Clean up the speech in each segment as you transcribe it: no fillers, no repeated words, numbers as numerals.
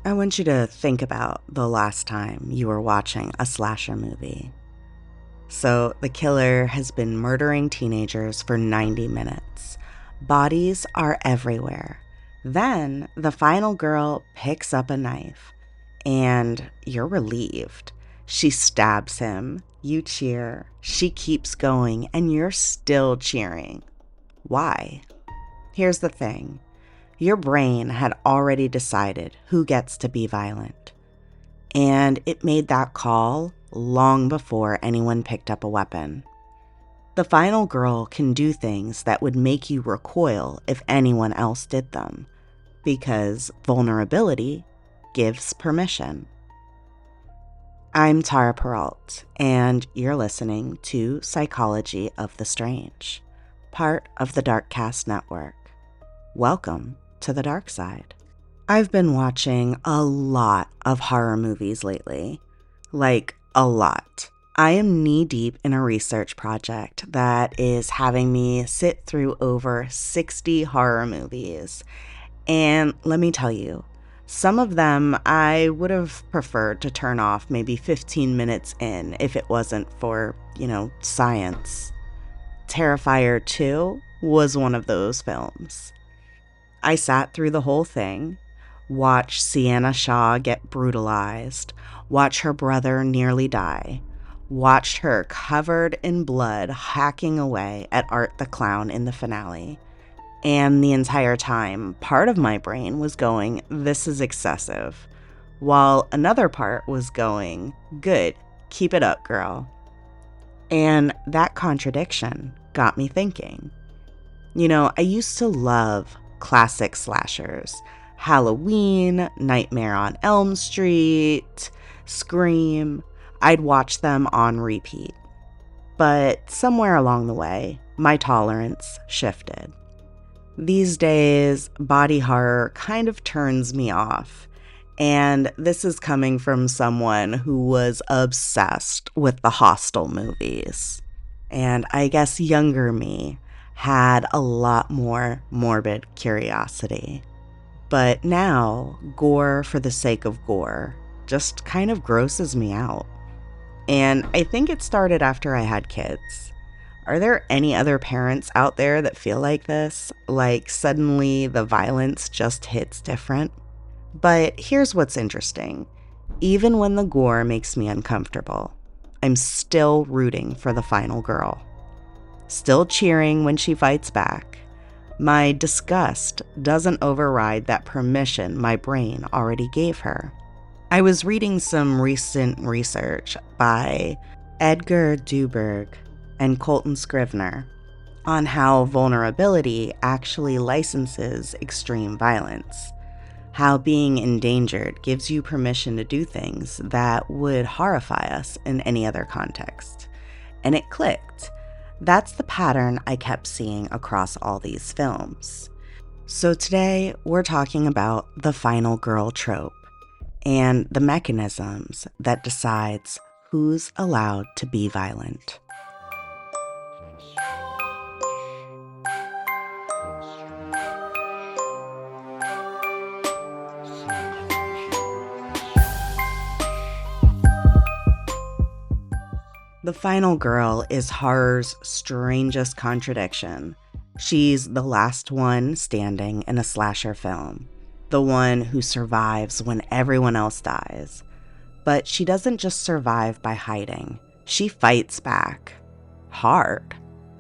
I want you to think about the last time you were watching a slasher movie. So, the killer has been murdering teenagers for 90 minutes. Bodies are everywhere. Then, the final girl picks up a knife, and you're relieved. She stabs him, you cheer, she keeps going, and you're still cheering. Why? Here's the thing. Your brain had already decided who gets to be violent. And it made that call long before anyone picked up a weapon. The final girl can do things that would make you recoil if anyone else did them, because vulnerability gives permission. I'm Tara Peralt, and you're listening to Psychology of the Strange, part of the Darkcast Network. Welcome to the dark side. I've been watching a lot of horror movies lately. Like, a lot. I am knee-deep in a research project that is having me sit through over 60 horror movies. And let me tell you, some of them I would have preferred to turn off maybe 15 minutes in if it wasn't for, science. Terrifier 2 was one of those films. I sat through the whole thing, watched Sienna Shaw get brutalized, watch her brother nearly die, watched her covered in blood hacking away at Art the Clown in the finale. And the entire time, part of my brain was going, this is excessive, while another part was going, good, keep it up, girl. And that contradiction got me thinking. I used to love classic slashers. Halloween, Nightmare on Elm Street, Scream. I'd watch them on repeat. But somewhere along the way, my tolerance shifted. These days, body horror kind of turns me off. And this is coming from someone who was obsessed with the Hostel movies. And I guess younger me had a lot more morbid curiosity. But now, gore for the sake of gore just kind of grosses me out. And I think it started after I had kids. Are there any other parents out there that feel like this? Like suddenly the violence just hits different? But here's what's interesting. Even when the gore makes me uncomfortable, I'm still rooting for the final girl. Still cheering when she fights back. My disgust doesn't override that permission my brain already gave her. I was reading some recent research by Edgar Duberg and Colton Scrivener on how vulnerability actually licenses extreme violence. How being endangered gives you permission to do things that would horrify us in any other context. And it clicked. That's the pattern I kept seeing across all these films. So today, we're talking about the final girl trope and the mechanisms that decides who's allowed to be violent. The final girl is horror's strangest contradiction. She's the last one standing in a slasher film, the one who survives when everyone else dies. But she doesn't just survive by hiding. She fights back. Hard.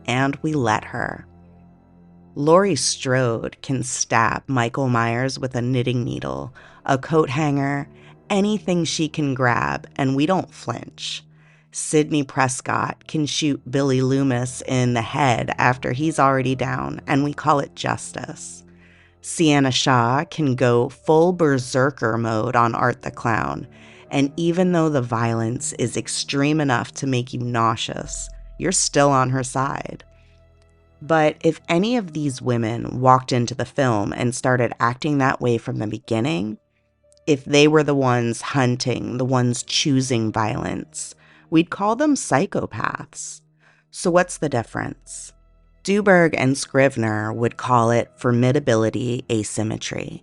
And we let her. Laurie Strode can stab Michael Myers with a knitting needle, a coat hanger, anything she can grab, and we don't flinch. Sidney Prescott can shoot Billy Loomis in the head after he's already down, and we call it justice. Sienna Shaw can go full berserker mode on Art the Clown, and even though the violence is extreme enough to make you nauseous, you're still on her side. But if any of these women walked into the film and started acting that way from the beginning, if they were the ones hunting, the ones choosing violence, we'd call them psychopaths. So what's the difference? Duberg and Scrivener would call it formidability asymmetry.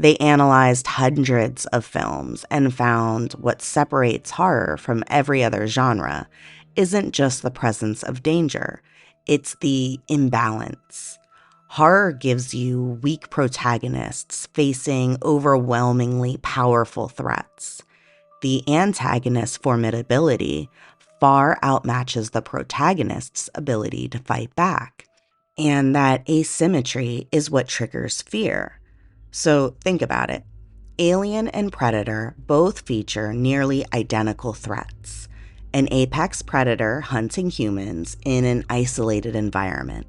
They analyzed hundreds of films and found what separates horror from every other genre isn't just the presence of danger, it's the imbalance. Horror gives you weak protagonists facing overwhelmingly powerful threats. The antagonist's formidability far outmatches the protagonist's ability to fight back. And that asymmetry is what triggers fear. So think about it. Alien and Predator both feature nearly identical threats. An apex predator hunting humans in an isolated environment.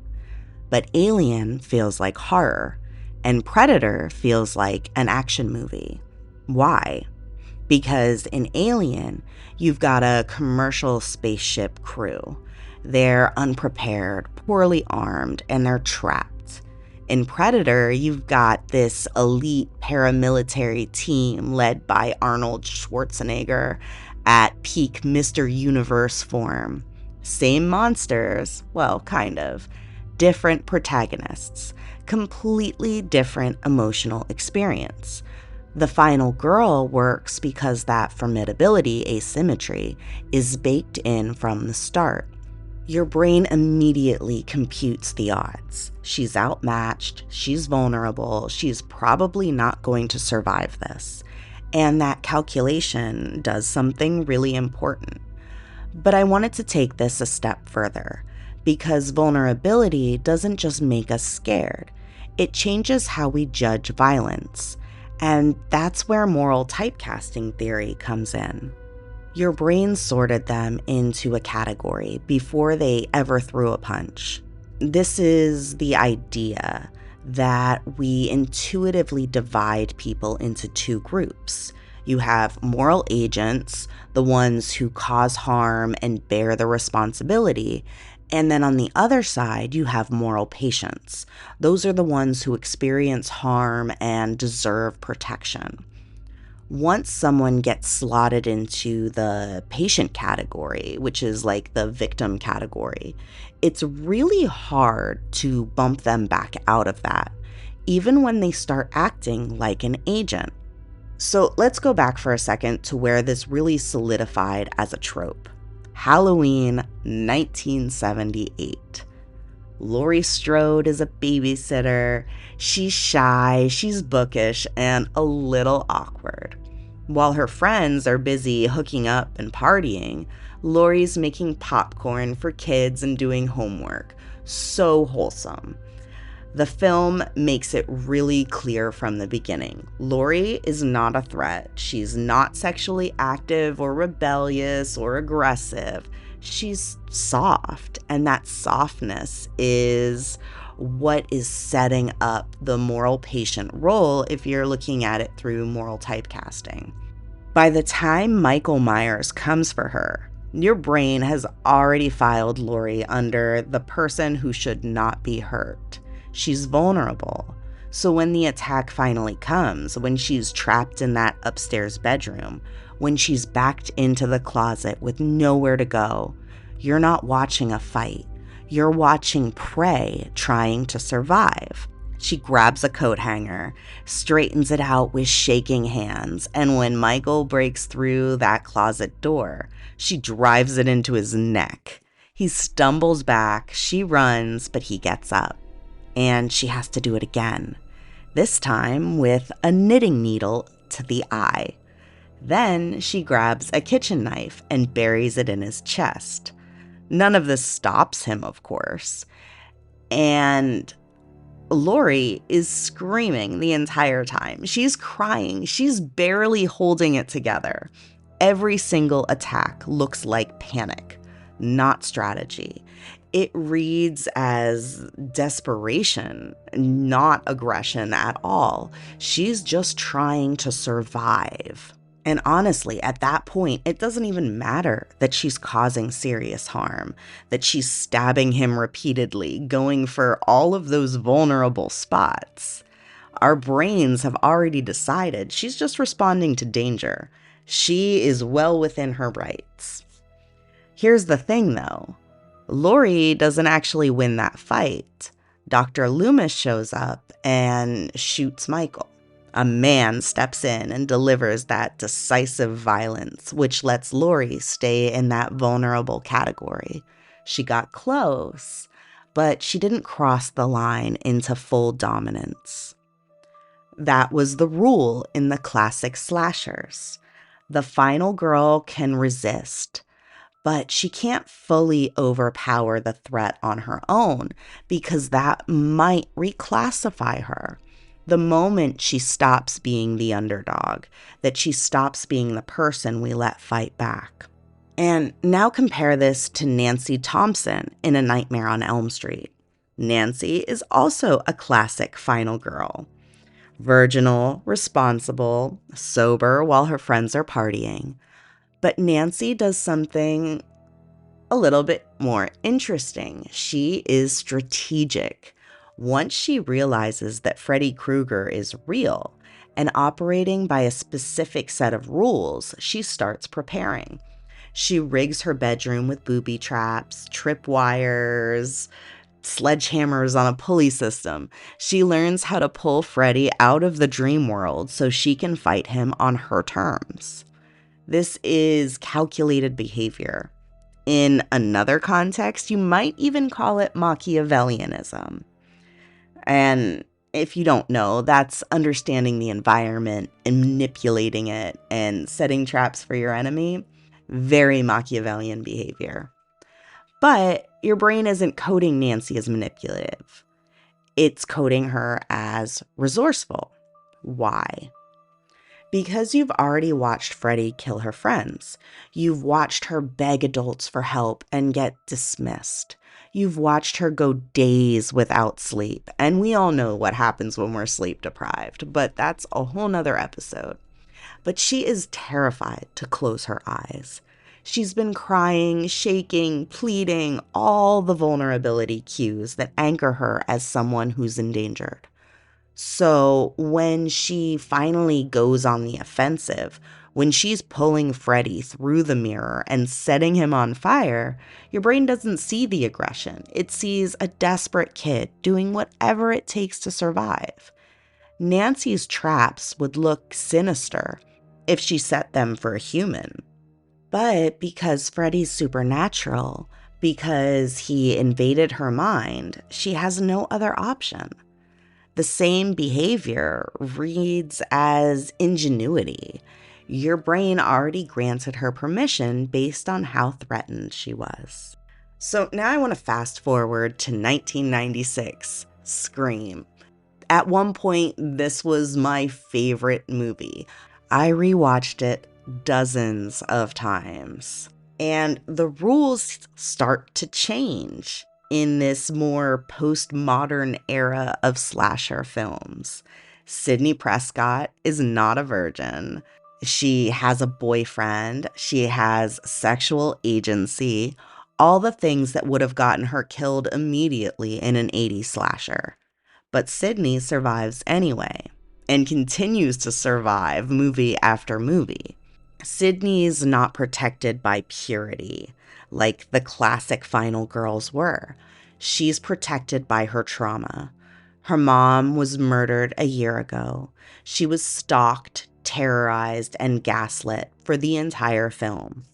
But Alien feels like horror, and Predator feels like an action movie. Why? Because in Alien, you've got a commercial spaceship crew. They're unprepared, poorly armed, and they're trapped. In Predator, you've got this elite paramilitary team led by Arnold Schwarzenegger at peak Mr. Universe form. Same monsters, well, kind of. Different protagonists, completely different emotional experience. The final girl works because that formidability asymmetry is baked in from the start. Your brain immediately computes the odds. She's outmatched, she's vulnerable, she's probably not going to survive this. And that calculation does something really important. But I wanted to take this a step further, because vulnerability doesn't just make us scared, it changes how we judge violence. And that's where moral typecasting theory comes in. Your brain sorted them into a category before they ever threw a punch. This is the idea that we intuitively divide people into two groups. You have moral agents, the ones who cause harm and bear the responsibility. And then on the other side, you have moral patients. Those are the ones who experience harm and deserve protection. Once someone gets slotted into the patient category, which is like the victim category, it's really hard to bump them back out of that, even when they start acting like an agent. So let's go back for a second to where this really solidified as a trope. Halloween 1978. Laurie Strode is a babysitter. She's shy, she's bookish, and a little awkward. While her friends are busy hooking up and partying, Laurie's making popcorn for kids and doing homework. So wholesome. The film makes it really clear from the beginning. Laurie is not a threat. She's not sexually active or rebellious or aggressive. She's soft, and that softness is what is setting up the moral patient role if you're looking at it through moral typecasting. By the time Michael Myers comes for her, your brain has already filed Laurie under the person who should not be hurt. She's vulnerable. So when the attack finally comes, when she's trapped in that upstairs bedroom, when she's backed into the closet with nowhere to go, you're not watching a fight. You're watching prey trying to survive. She grabs a coat hanger, straightens it out with shaking hands, and when Michael breaks through that closet door, she drives it into his neck. He stumbles back, she runs, but he gets up. And she has to do it again, this time with a knitting needle to the eye. Then she grabs a kitchen knife and buries it in his chest. None of this stops him, of course. And Laurie is screaming the entire time. She's crying. She's barely holding it together. Every single attack looks like panic, not strategy. It reads as desperation, not aggression at all. She's just trying to survive. And honestly, at that point, it doesn't even matter that she's causing serious harm, that she's stabbing him repeatedly, going for all of those vulnerable spots. Our brains have already decided she's just responding to danger. She is well within her rights. Here's the thing, though. Laurie doesn't actually win that fight. Dr. Loomis shows up and shoots Michael. A man steps in and delivers that decisive violence, which lets Lori stay in that vulnerable category. She got close, but she didn't cross the line into full dominance. That was the rule in the classic slashers. The final girl can resist, but she can't fully overpower the threat on her own because that might reclassify her. The moment she stops being the underdog, that she stops being the person we let fight back. And now compare this to Nancy Thompson in A Nightmare on Elm Street. Nancy is also a classic final girl. Virginal, responsible, sober while her friends are partying. But Nancy does something a little bit more interesting. She is strategic. Once she realizes that Freddy Krueger is real and operating by a specific set of rules, she starts preparing. She rigs her bedroom with booby traps, tripwires, sledgehammers on a pulley system. She learns how to pull Freddy out of the dream world so she can fight him on her terms. This is calculated behavior. In another context, you might even call it Machiavellianism. And if you don't know, that's understanding the environment and manipulating it and setting traps for your enemy. Very Machiavellian behavior. But your brain isn't coding Nancy as manipulative. It's coding her as resourceful. Why? Because you've already watched Freddy kill her friends. You've watched her beg adults for help and get dismissed. You've watched her go days without sleep. And we all know what happens when we're sleep deprived, but that's a whole nother episode. But she is terrified to close her eyes. She's been crying, shaking, pleading, all the vulnerability cues that anchor her as someone who's endangered. So when she finally goes on the offensive, when she's pulling Freddy through the mirror and setting him on fire, your brain doesn't see the aggression. It sees a desperate kid doing whatever it takes to survive. Nancy's traps would look sinister if she set them for a human. But because Freddy's supernatural, because he invaded her mind, she has no other option. The same behavior reads as ingenuity. Your brain already granted her permission based on how threatened she was. So now I want to fast forward to 1996, Scream. At one point, this was my favorite movie. I rewatched it dozens of times. And the rules start to change in this more postmodern era of slasher films. Sidney Prescott is not a virgin. She has a boyfriend. She has sexual agency. All the things that would have gotten her killed immediately in an 80s slasher. But Sidney survives anyway and continues to survive movie after movie. Sidney's not protected by purity, like the classic final girls were. She's protected by her trauma. Her mom was murdered a year ago. She was stalked, terrorized, and gaslit for the entire film.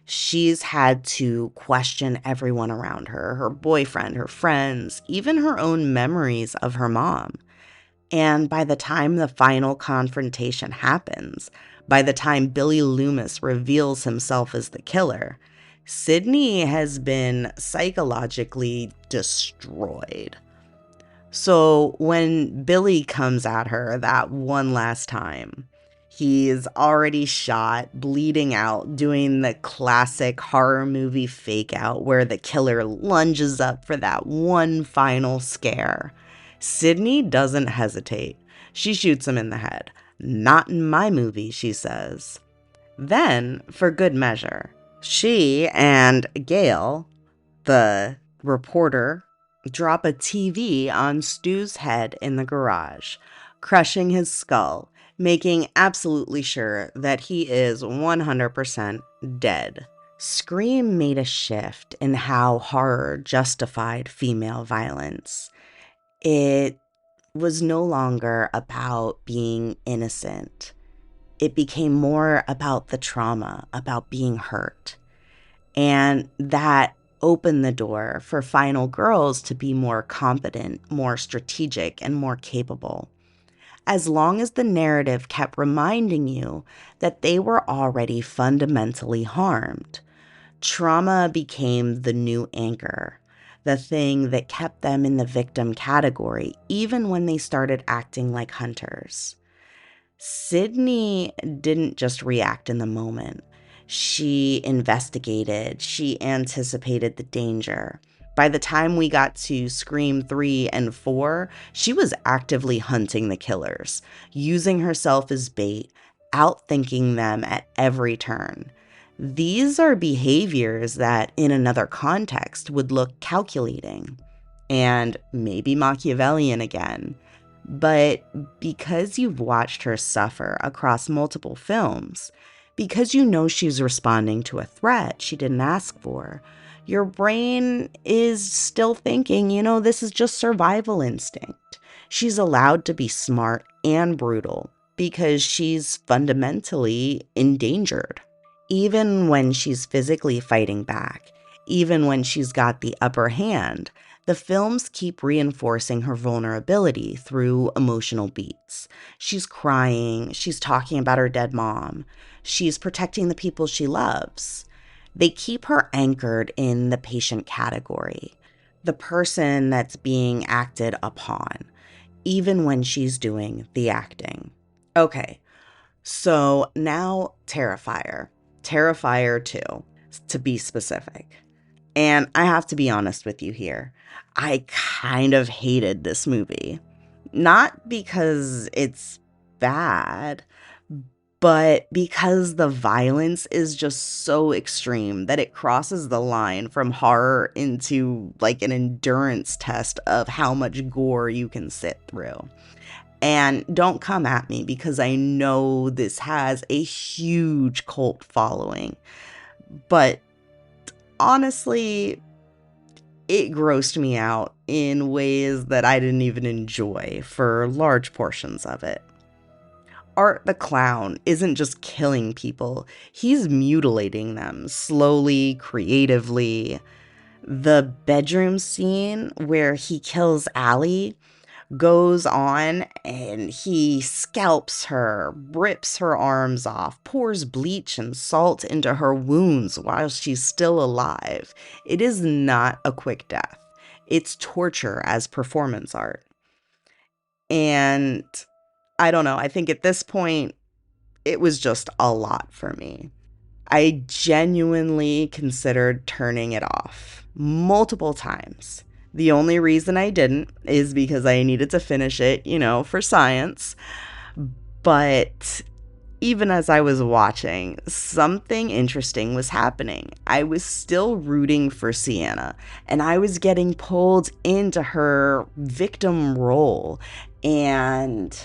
She's had to question everyone around her, her boyfriend, her friends, even her own memories of her mom. And by the time the final confrontation happens, by the time Billy Loomis reveals himself as the killer, Sidney has been psychologically destroyed. So when Billy comes at her that one last time, he's already shot, bleeding out, doing the classic horror movie fake out where the killer lunges up for that one final scare. Sidney doesn't hesitate. She shoots him in the head. "Not in my movie," she says. Then, for good measure, she and Gail, the reporter, drop a TV on Stu's head in the garage, crushing his skull, making absolutely sure that he is 100% dead. Scream made a shift in how horror justified female violence. It was no longer about being innocent. It became more about the trauma, about being hurt. And that opened the door for final girls to be more competent, more strategic, and more capable. As long as the narrative kept reminding you that they were already fundamentally harmed. Trauma became the new anchor, the thing that kept them in the victim category, even when they started acting like hunters. Sydney didn't just react in the moment. She investigated, she anticipated the danger. By the time we got to Scream 3 and 4, she was actively hunting the killers, using herself as bait, outthinking them at every turn. These are behaviors that, in another context, would look calculating and maybe Machiavellian again. But because you've watched her suffer across multiple films, because you know she's responding to a threat she didn't ask for, your brain is still thinking, this is just survival instinct. She's allowed to be smart and brutal because she's fundamentally endangered. Even when she's physically fighting back, even when she's got the upper hand, the films keep reinforcing her vulnerability through emotional beats. She's crying, she's talking about her dead mom, she's protecting the people she loves. They keep her anchored in the patient category, the person that's being acted upon, even when she's doing the acting. Okay, so now Terrifier. Terrifier 2, to be specific. And I have to be honest with you here. I kind of hated this movie. Not because it's bad, but because the violence is just so extreme that it crosses the line from horror into like an endurance test of how much gore you can sit through. And don't come at me because I know this has a huge cult following. But honestly, it grossed me out in ways that I didn't even enjoy for large portions of it. Art the clown isn't just killing people, he's mutilating them slowly, creatively. The bedroom scene where he kills Allie goes on and he scalps her, rips her arms off, pours bleach and salt into her wounds while she's still alive. It is not a quick death. It's torture as performance art. And I don't know, I think at this point, it was just a lot for me. I genuinely considered turning it off multiple times. The only reason I didn't is because I needed to finish it, for science. But even as I was watching, something interesting was happening. I was still rooting for Sienna, and I was getting pulled into her victim role and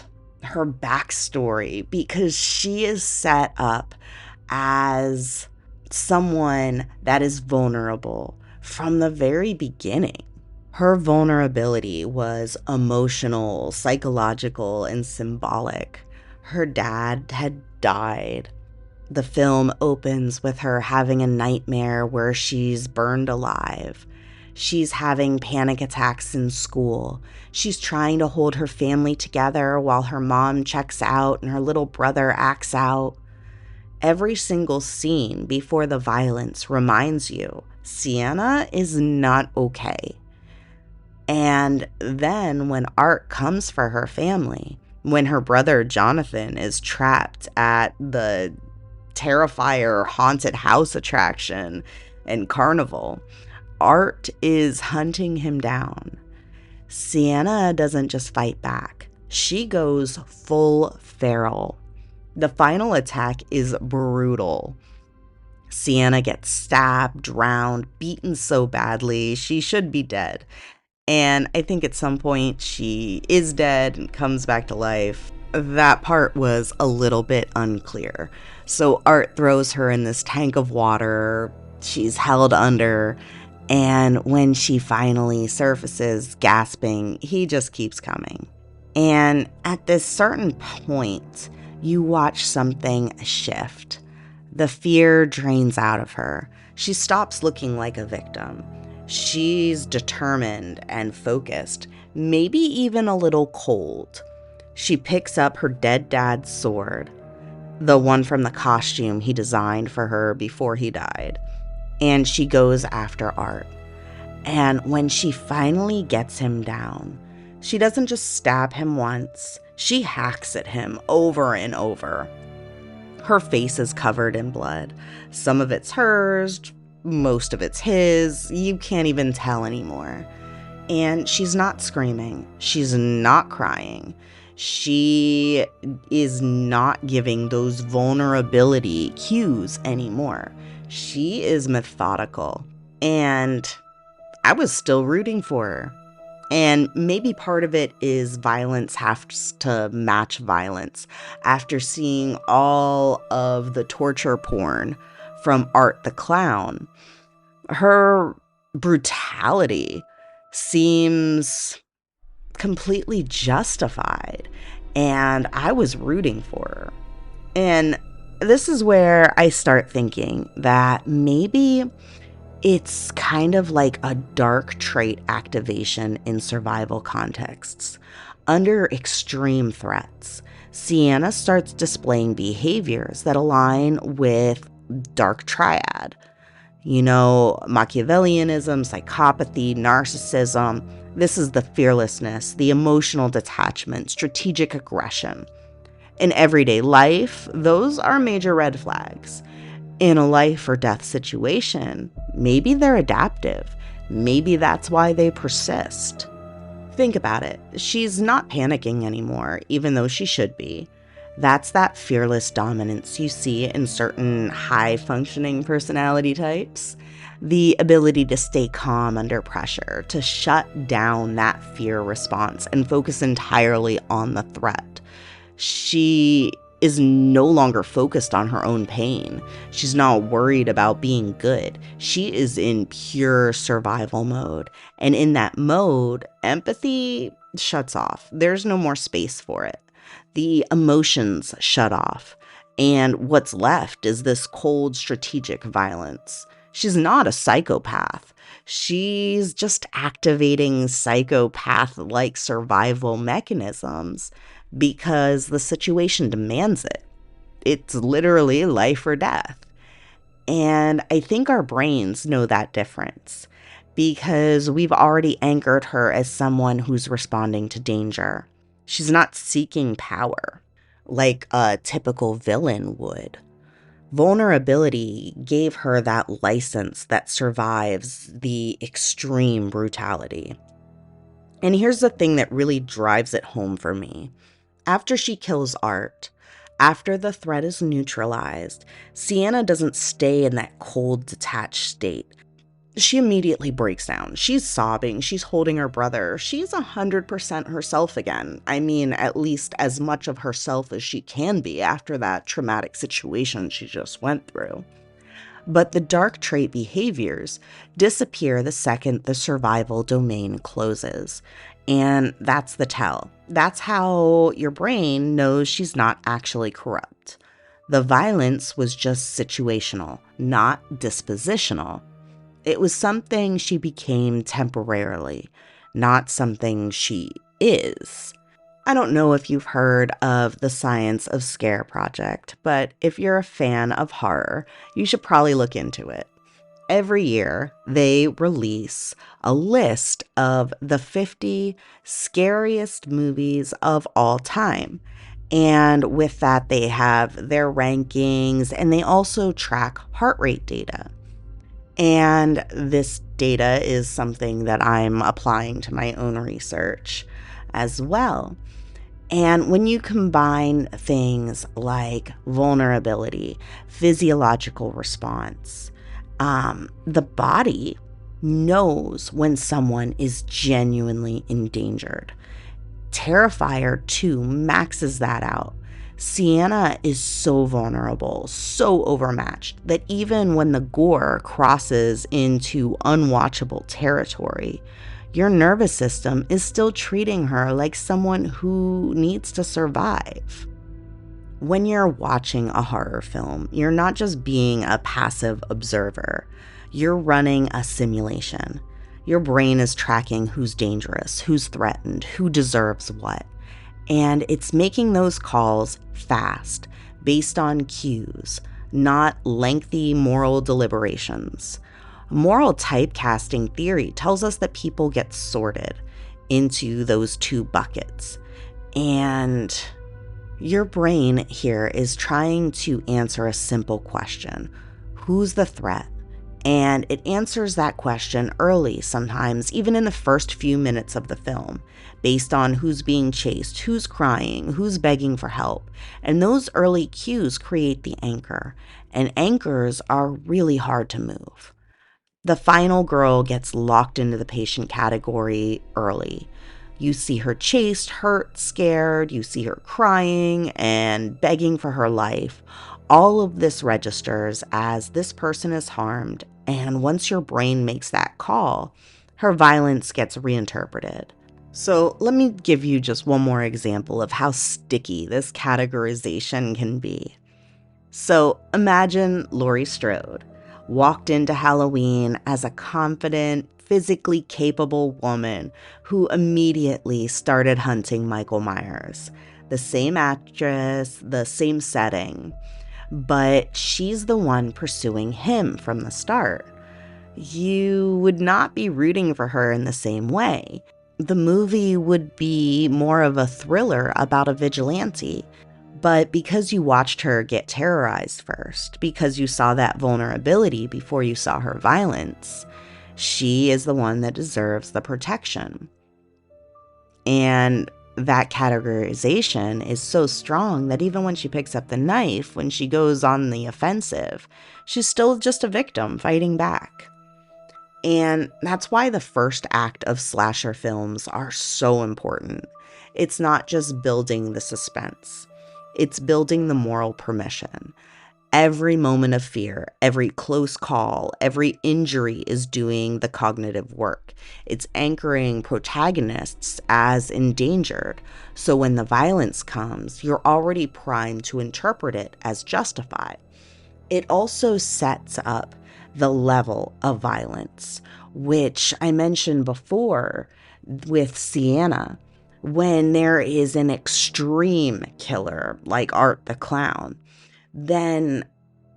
her backstory because she is set up as someone that is vulnerable from the very beginning. Her vulnerability was emotional, psychological, and symbolic. Her dad had died. The film opens with her having a nightmare where she's burned alive. She's having panic attacks in school. She's trying to hold her family together while her mom checks out and her little brother acts out. Every single scene before the violence reminds you, Sienna is not okay. And then when Art comes for her family, when her brother Jonathan is trapped at the Terrifier haunted house attraction and carnival, Art is hunting him down. Sienna doesn't just fight back. She goes full feral. The final attack is brutal. Sienna gets stabbed, drowned, beaten so badly, she should be dead. And I think at some point she is dead and comes back to life. That part was a little bit unclear. So Art throws her in this tank of water. She's held under. And when she finally surfaces, gasping, he just keeps coming. And at this certain point, you watch something shift. The fear drains out of her. She stops looking like a victim. She's determined and focused, maybe even a little cold. She picks up her dead dad's sword, the one from the costume he designed for her before he died, and she goes after Art. And when she finally gets him down, she doesn't just stab him once, she hacks at him over and over. Her face is covered in blood. Some of it's hers, most of it's his. You can't even tell anymore. And she's not screaming. She's not crying. She is not giving those vulnerability cues anymore. She is methodical. And I was still rooting for her. And maybe part of it is violence has to match violence. After seeing all of the torture porn from Art the Clown, her brutality seems completely justified. And I was rooting for her. And this is where I start thinking that maybe it's kind of like a dark trait activation in survival contexts. Under extreme threats, Sienna starts displaying behaviors that align with dark triad. You know, Machiavellianism, psychopathy, narcissism. This is the fearlessness, the emotional detachment, strategic aggression. In everyday life, those are major red flags. In a life or death situation, maybe they're adaptive. Maybe that's why they persist. Think about it. She's not panicking anymore, even though she should be. That's that fearless dominance you see in certain high-functioning personality types. The ability to stay calm under pressure, to shut down that fear response and focus entirely on the threat. She is no longer focused on her own pain. She's not worried about being good. She is in pure survival mode. And in that mode, empathy shuts off. There's no more space for it. The emotions shut off. And what's left is this cold, strategic violence. She's not a psychopath. She's just activating psychopath-like survival mechanisms because the situation demands it. It's literally life or death. And I think our brains know that difference because we've already anchored her as someone who's responding to danger. She's not seeking power like a typical villain would. Vulnerability gave her that license that survives the extreme brutality. And here's the thing that really drives it home for me. After she kills Art, after the threat is neutralized, Sienna doesn't stay in that cold, detached state. She immediately breaks down. She's sobbing. She's holding her brother. She's 100% herself again. I mean, at least as much of herself as she can be after that traumatic situation she just went through. But the dark trait behaviors disappear the second the survival domain closes. And that's the tell. That's how your brain knows she's not actually corrupt. The violence was just situational, not dispositional. It was something she became temporarily, not something she is. I don't know if you've heard of the Science of Scare project, but if you're a fan of horror, you should probably look into it. Every year, they release a list of the 50 scariest movies of all time. And with that, they have their rankings and they also track heart rate data. And this data is something that I'm applying to my own research as well. And when you combine things like vulnerability, physiological response, the body knows when someone is genuinely endangered. Terrifier 2 maxes that out. Sienna is so vulnerable, so overmatched, that even when the gore crosses into unwatchable territory, Your nervous system is still treating her like someone who needs to survive. When you're watching a horror film, you're not just being a passive observer. You're running a simulation. Your brain is tracking who's dangerous, who's threatened, who deserves what. And it's making those calls fast, based on cues, not lengthy moral deliberations. Moral typecasting theory tells us that people get sorted into those two buckets. And your brain here is trying to answer a simple question: who's the threat? And it answers that question early, sometimes even in the first few minutes of the film, based on who's being chased, who's crying, who's begging for help. And those early cues create the anchor, and anchors are really hard to move. The final girl gets locked into the patient category early. You see her chased, hurt, scared. You see her crying and begging for her life. All of this registers as this person is harmed, and once your brain makes that call, her violence gets reinterpreted. So let me give you just one more example of how sticky this categorization can be. So imagine Laurie Strode walked into Halloween as a confident, physically capable woman who immediately started hunting Michael Myers. The same actress, the same setting, but she's the one pursuing him from the start. You would not be rooting for her in the same way. The movie would be more of a thriller about a vigilante. But because you watched her get terrorized first, because you saw that vulnerability before you saw her violence, she is the one that deserves the protection. And that categorization is so strong that even when she picks up the knife, when she goes on the offensive, she's still just a victim fighting back. And that's why the first act of slasher films are so important. It's not just building the suspense. It's building the moral permission. Every moment of fear, every close call, every injury is doing the cognitive work. It's anchoring protagonists as endangered. So when the violence comes, you're already primed to interpret it as justified. It also sets up the level of violence, which I mentioned before with Sienna. When there is an extreme killer like Art the Clown, then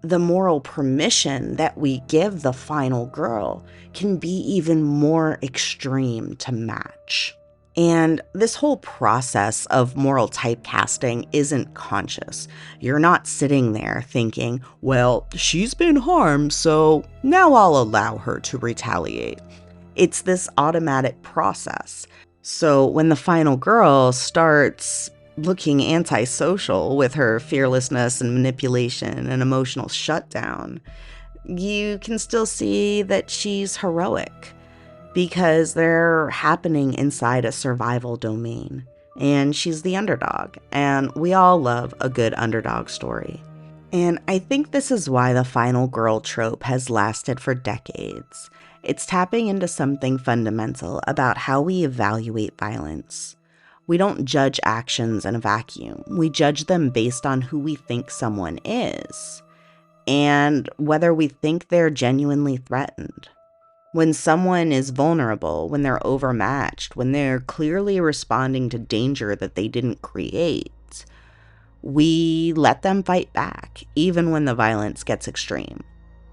the moral permission that we give the final girl can be even more extreme to match. And this whole process of moral typecasting isn't conscious. You're not sitting there thinking, well, she's been harmed, so now I'll allow her to retaliate. It's this automatic process. So when the final girl starts looking antisocial with her fearlessness and manipulation and emotional shutdown, you can still see that she's heroic because they're happening inside a survival domain. And she's the underdog, and we all love a good underdog story. And I think this is why the final girl trope has lasted for decades. It's tapping into something fundamental about how we evaluate violence. We don't judge actions in a vacuum. We judge them based on who we think someone is and whether we think they're genuinely threatened. When someone is vulnerable, when they're overmatched, when they're clearly responding to danger that they didn't create, we let them fight back, even when the violence gets extreme.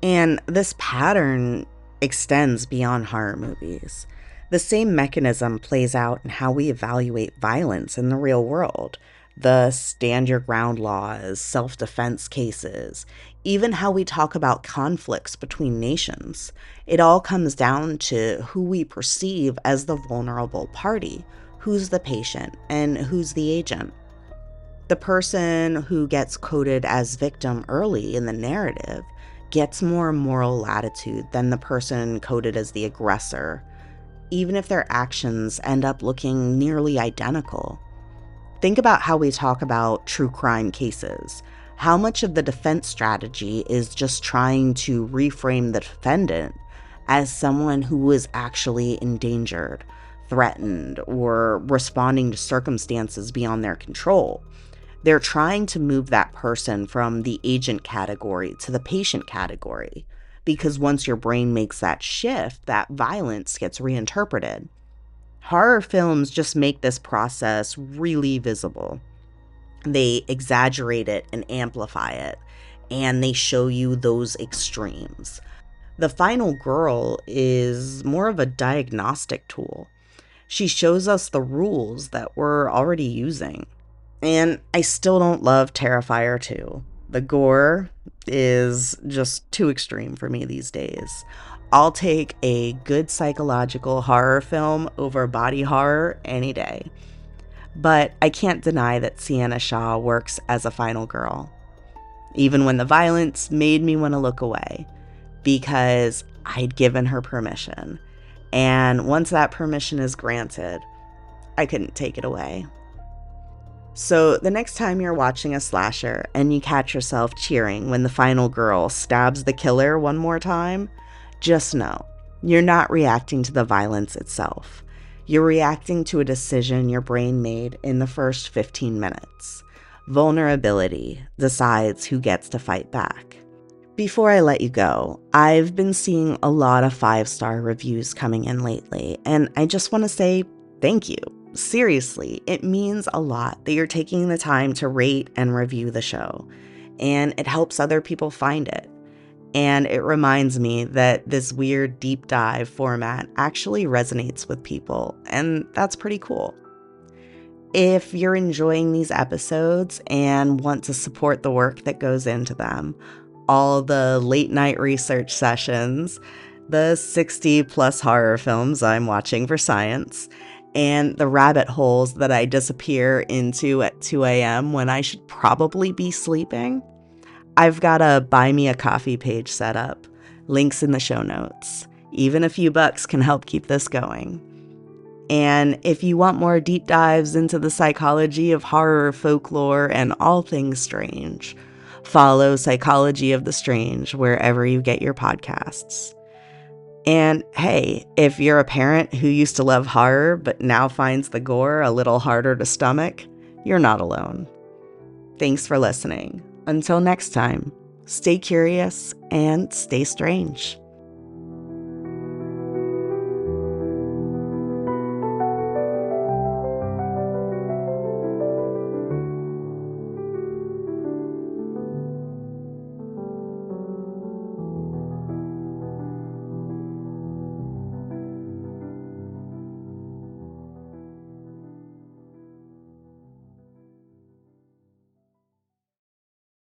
And this pattern extends beyond horror movies. The same mechanism plays out in how we evaluate violence in the real world. The stand your ground laws, self-defense cases, even how we talk about conflicts between nations. It all comes down to who we perceive as the vulnerable party, who's the patient, and who's the agent. The person who gets coded as victim early in the narrative gets more moral latitude than the person coded as the aggressor, even if their actions end up looking nearly identical. Think about how we talk about true crime cases. How much of the defense strategy is just trying to reframe the defendant as someone who is actually endangered, threatened, or responding to circumstances beyond their control. They're trying to move that person from the agent category to the patient category, because once your brain makes that shift, that violence gets reinterpreted. Horror films just make this process really visible. They exaggerate it and amplify it, and they show you those extremes. The final girl is more of a diagnostic tool. She shows us the rules that we're already using. And I still don't love Terrifier 2. The gore is just too extreme for me these days. I'll take a good psychological horror film over body horror any day. But I can't deny that Sienna Shaw works as a final girl, even when the violence made me want to look away, because I'd given her permission. And once that permission is granted, I couldn't take it away. So the next time you're watching a slasher and you catch yourself cheering when the final girl stabs the killer one more time, just know you're not reacting to the violence itself. You're reacting to a decision your brain made in the first 15 minutes. Vulnerability decides who gets to fight back. Before I let you go, I've been seeing a lot of 5-star reviews coming in lately, and I just want to say thank you. Seriously, it means a lot that you're taking the time to rate and review the show, and it helps other people find it. And it reminds me that this weird deep dive format actually resonates with people, and that's pretty cool. If you're enjoying these episodes and want to support the work that goes into them, all the late night research sessions, the 60 plus horror films I'm watching for science, and the rabbit holes that I disappear into at 2 a.m. when I should probably be sleeping, I've got a buy me a coffee page set up. Links in the show notes. Even a few bucks can help keep this going. And if you want more deep dives into the psychology of horror, folklore, and all things strange, follow Psychology of the Strange wherever you get your podcasts. And hey, if you're a parent who used to love horror but now finds the gore a little harder to stomach, you're not alone. Thanks for listening. Until next time, stay curious and stay strange.